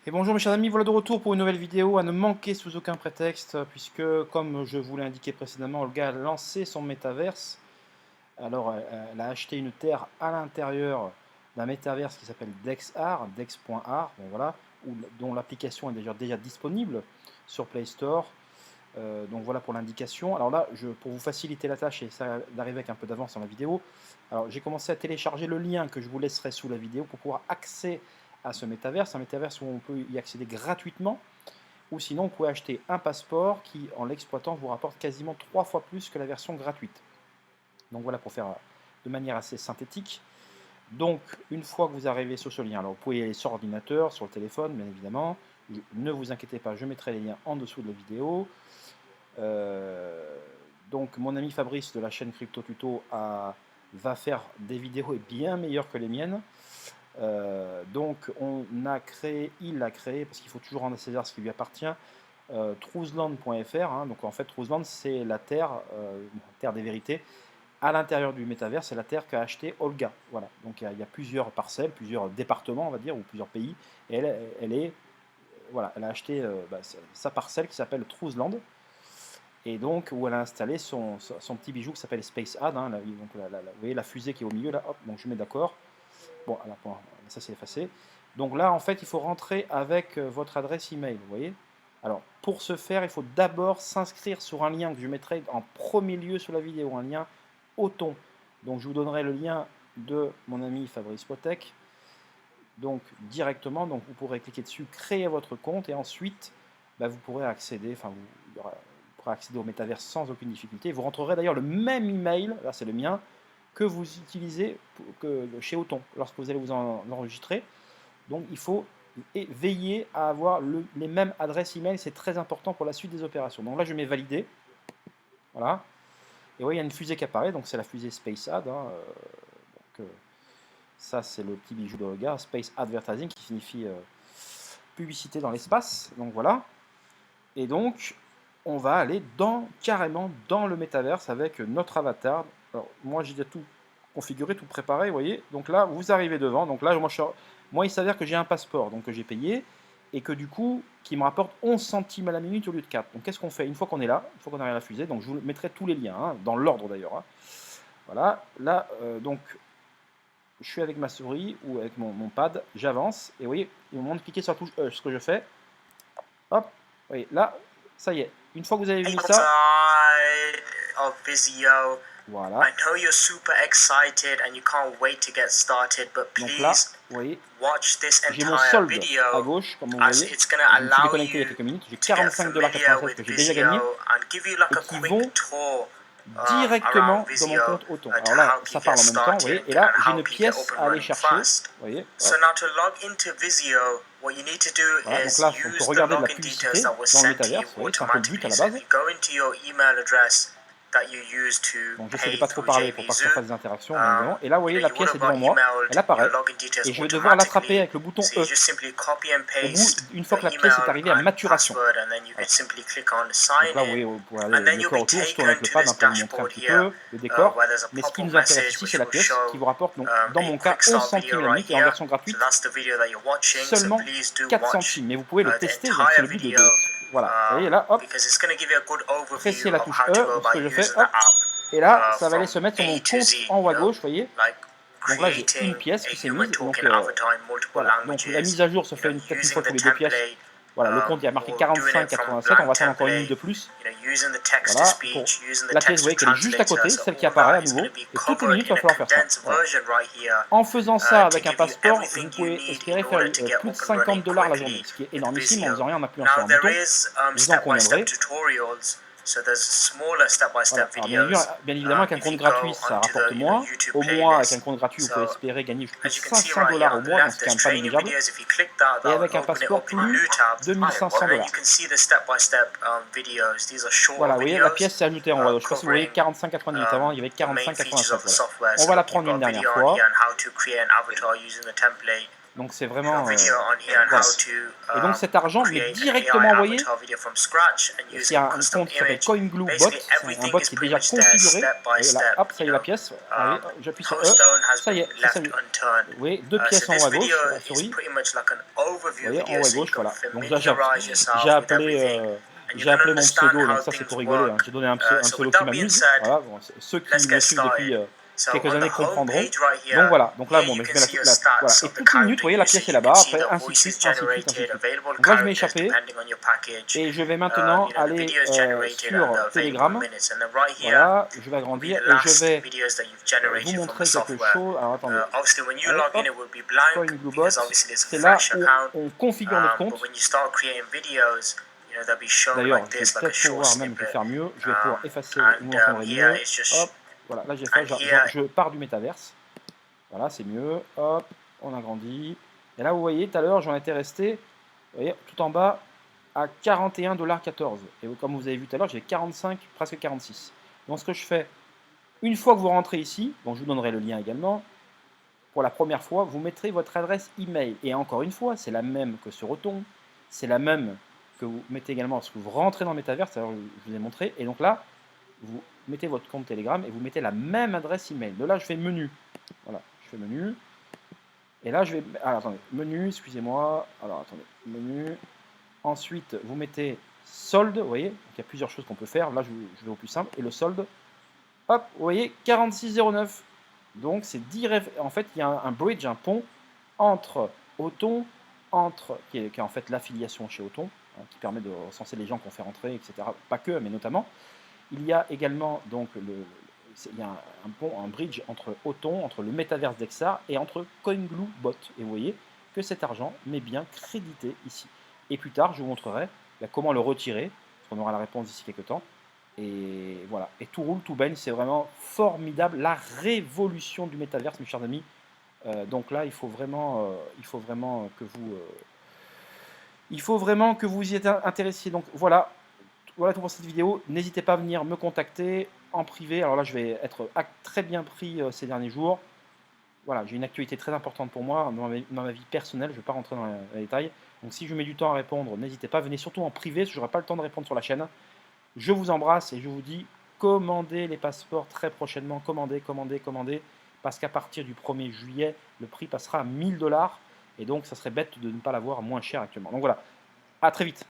Et bonjour mes chers amis, voilà de retour pour une nouvelle vidéo à ne manquer sous aucun prétexte, puisque comme je vous l'ai indiqué précédemment, Olga a lancé son métaverse. Alors elle a acheté une terre à l'intérieur d'un métaverse qui s'appelle DexArt, Dex.art, bon, voilà, dont l'application est déjà disponible sur Play Store. Donc voilà pour l'indication. Alors là, pour vous faciliter la tâche et ça d'arriver avec un peu d'avance dans la vidéo, alors j'ai commencé à télécharger le lien que je vous laisserai sous la vidéo pour pouvoir accéder à ce métaverse, un métaverse où on peut y accéder gratuitement, ou sinon vous pouvez acheter un passeport qui, en l'exploitant, vous rapporte quasiment 3 fois plus que la version gratuite. Donc voilà pour faire de manière assez synthétique. Donc une fois que vous arrivez sur ce lien, alors vous pouvez y aller sur ordinateur, sur le téléphone, bien évidemment. Ne vous inquiétez pas, je mettrai les liens en dessous de la vidéo. Donc mon ami Fabrice de la chaîne Crypto Tuto va faire des vidéos bien meilleures que les miennes. Donc il a créé, parce qu'il faut toujours rendre à César ce qui lui appartient, Truesland.fr, hein. Donc en fait Truesland c'est la terre des vérités. À l'intérieur du métavers, c'est la terre qu'a acheté Olga. Voilà. Donc il y a plusieurs parcelles, plusieurs départements on va dire, ou plusieurs pays, et elle a acheté sa parcelle qui s'appelle Truesland, et donc où elle a installé son petit bijou qui s'appelle Space Ad, hein, donc vous voyez la fusée qui est au milieu là, hop, donc je mets d'accord. Bon, alors, ça c'est effacé. Donc là, en fait, il faut rentrer avec votre adresse email, vous voyez. Alors, pour ce faire, il faut d'abord s'inscrire sur un lien que je mettrai en premier lieu sur la vidéo, un lien Othon. Donc, je vous donnerai le lien de mon ami Fabrice Potek. Donc, directement, donc vous pourrez cliquer dessus, créer votre compte, et ensuite, vous pourrez accéder, vous pourrez accéder au métaverse sans aucune difficulté. Vous rentrerez d'ailleurs le même email, là c'est le mien, que vous utilisez chez Othon, lorsque vous allez vous enregistrer. Donc il faut veiller à avoir les mêmes adresses email, c'est très important pour la suite des opérations. Donc là je mets valider, voilà, et oui, il y a une fusée qui apparaît, donc c'est la fusée SpaceAd, hein, ça c'est le petit bijou de regard, Space Advertising, qui signifie publicité dans l'espace, donc voilà, et donc on va aller carrément dans le métaverse avec notre avatar. Alors moi j'ai déjà tout configuré, tout préparé, vous voyez. Donc là vous arrivez devant, donc là moi il s'avère que j'ai un passeport, donc que j'ai payé, et que du coup qui me rapporte 11 centimes à la minute au lieu de 4. Donc qu'est-ce qu'on fait une fois qu'on est là, une fois qu'on arrive à la fusée, donc je vous mettrai tous les liens, hein, dans l'ordre d'ailleurs, hein. Voilà, là donc je suis avec ma souris ou avec mon pad, j'avance, et vous voyez, au moment de cliquer sur la touche E, ce que je fais, hop, vous voyez, là, ça y est, une fois que vous avez vu ça, voilà. I know you're super excited and you can't wait to get started, but Donc là, please vous voyez, watch this j'ai mon entire solde à video gauche, comme vous as voyez. it's going Je to me suis allow déconnecté il y a you quelques minutes. J'ai to get 45,96 familiar $ with que j'ai déjà gagné Visio and give you like et a qui quick vont tour directement around dans mon Visio compte Othon. to Alors là, help ça you parle get en même temps, vous voyez. started Et là, and j'ai une help you get pièce up à and aller running chercher. fast. Vous voyez, So now to log into Visio, what you need to do voilà, donc is là, on peut use the regarder de la login details publicité that were dans le sent to you métaverse. Vous voyez, c'est un peu le but à automatically. la So base. if you go into your email address that you use to Donc j'essaie de pay pas trop through parler pour pas que ça JVZoo, fasse des interactions, bien évidemment. Et là, vous voyez, la you would pièce est have devant moi. emailed Elle your apparaît. login details Et je vais devoir l'attraper automatically. avec le bouton So you E. just simply copy and Au bout, paste une fois your que la pièce est email arrivée à and maturation. password, and then you Voilà. can simply click on Donc sign là, vous in, voyez, vous pouvez regarder and then le you'll décor be autour. Je tourne avec taken le to pad, hein, this pour vous montrer un dashboard petit here, peu le décor. where there's a Mais ce qui pop-up nous intéresse message ici, which c'est la will pièce show qui vous rapporte, donc, dans a mon cas, quick 11 start centimes video la right minute et en here. version So gratuite, that's the video that you're watching. So seulement please do 4 watch centimes. Mais vous pouvez le the tester, donc c'est entire le but video, voilà. Vous voyez là, hop, because it's going to give you a good overview pressez la of touche how to E, go ce que about je fais, using the hop, app et là, ça va aller from se mettre sur mon A to compte Z, en haut you à know, gauche, vous voyez. like Donc là, j'ai une creating pièce a qui s'est human mise, donc token avatar in multiple voilà. Donc la mise languages, à jour se fait peut-être une using fois tous the les 2 pièces. template, Voilà, le compte il a marqué or doing it from a 45,87, on blank va attendre encore une minute de template, plus. using the text to Voilà, pour speech, using the la pièce, vous text to voyez qu'elle est juste à translator. côté, So celle qui all apparaît that à is nouveau, going to be et toutes les covered minutes, il in va a falloir faire ça. condensed Voilà. version right here En faisant ça to avec un give you passeport, vous everything you pouvez need espérer in faire order to get plus de up and running 50 $ la journée, quickly ce qui est in énormissime en Visio. faisant rien en appuyant sur Now un there bouton, is vous en step-by-step conviendrez. tutorials. So there's smaller Voilà. step-by-step Alors videos. bien évidemment, avec un If compte you gratuit, go ça onto rapporte the moins. YouTube Au mois, avec un playlist. compte gratuit, vous So pouvez espérer gagner plus de as you can see 500 right here $ au on the mois, donc left, c'est quand there's même pas training négligeable. videos. If you click that, Et that avec will un open it passeport, up in a new plus tab. 2500 And then $. you can see the step-by-step videos. These are shorter Voilà, vous voyez, la videos pièce s'est ajoutée en haut. Je ne sais pas si vous voyez, covering 45,98. Avant, il y avait the main features 45,87. of the Voilà. software. On So va la look, you've prendre une got dernière video on fois. here on how to create an avatar using the template. Donc c'est you know, vraiment... video on here on voilà. how to Et donc cet argent m'est create an directement AI envoyé. avatar video from scratch and Il y a using un custom compte qui s'appelle image. CoinGlue Bot, Basically, c'est un everything bot is qui est pretty déjà much there configuré. step by Et là, step. hop, ça y You est la know, pièce. Allez, j'appuie sur E. Postone has Ça y been est, ça left y est. unturned. Vous voyez, deux pièces So en this haut à gauche, video la is souris. pretty much like an Vous overview voyez, en video, haut à so you gauche, can voilà. Donc là, familiarize j'ai yourself with appelé, everything, and you j'ai can appelé mon understand pseudo, donc how ça c'est things pour rigoler. Hein. work. J'ai donné un So pseudo with qui that being m'amuse. said, Voilà, bon, ceux qui let's me get suivent depuis started. So quelques on années the comprendront. home page right here, Donc voilà, donc là, here bon, you mais je can mets la, see your voilà. stats Et of the toutes les minutes, vous character voyez, la usage. pièce est You can là-bas, see après the ainsi de voices suite, ainsi de suite, ainsi de generated, suite. available Donc là, je vais characters échapper depending on your package. et je vais maintenant You know, the aller videos generated and sur the available Telegram. minutes. And then right here Voilà, je vais will be agrandir the et je last vais videos that you've vous generated from the montrer quelque software. chose. Alors attendez, Obviously, when you allez, log in, hop, it will be blank CoinGlue Bot, because obviously there's a c'est là fresh où account. on configure notre But compte. when you start creating videos, you know, they'll be shown D'ailleurs, like je vais this, like a peut-être short pouvoir même, je vais snippet. faire mieux, je vais pouvoir effacer, vous And m'entendrez here mieux. it's just, Hop, voilà, là j'ai fait, and here, je pars du métaverse. Voilà, c'est mieux. Hop, on agrandit. Et là, vous voyez, tout à l'heure, j'en étais resté, vous voyez, tout en bas, à 41,14 $. Et comme vous avez vu tout à l'heure, j'ai 45, presque 46. Donc ce que je fais, une fois que vous rentrez ici, bon, je vous donnerai le lien également, pour la première fois, vous mettrez votre adresse email. Et encore une fois, c'est la même que sur Othon, c'est la même que vous mettez également lorsque vous rentrez dans le métaverse, alors je vous ai montré. Et donc là, vous mettez votre compte Telegram et vous mettez la même adresse email. De là, je fais menu. Voilà, je fais menu. Et là, je vais... Alors, attendez, menu, excusez-moi. Alors, attendez, menu. Ensuite, vous mettez solde, vous voyez. Donc, il y a plusieurs choses qu'on peut faire. Là, je vais au plus simple. Et le solde, hop, vous voyez, 46,09. Donc, c'est 10... En fait, il y a un bridge, un pont entre Othon, qui est en fait l'affiliation chez Othon, hein, qui permet de recenser les gens qu'on fait rentrer, etc. Pas que, mais notamment. Il y a également donc il y a un pont, un bridge entre Othon, entre le métaverse d'Exar et entre CoinGlue Bot. Et vous voyez que cet argent m'est bien crédité ici. Et plus tard, je vous montrerai comment le retirer, parce qu'on aura la réponse d'ici quelques temps. Et voilà. Et tout roule, tout baigne, c'est vraiment formidable. La révolution du métaverse, mes chers amis. Donc là, il faut vraiment que vous y êtes intéressés. Donc voilà. Voilà tout pour cette vidéo. N'hésitez pas à venir me contacter en privé. Alors là, je vais être très bien pris ces derniers jours. Voilà, j'ai une actualité très importante pour moi dans ma vie personnelle. Je ne vais pas rentrer dans les détails. Donc si je mets du temps à répondre, n'hésitez pas. Venez surtout en privé, parce que je n'aurai pas le temps de répondre sur la chaîne. Je vous embrasse et je vous dis, commandez les passeports très prochainement. Commandez. Parce qu'à partir du 1er juillet, le prix passera à 1000 $. Et donc, ça serait bête de ne pas l'avoir moins cher actuellement. Donc voilà, à très vite.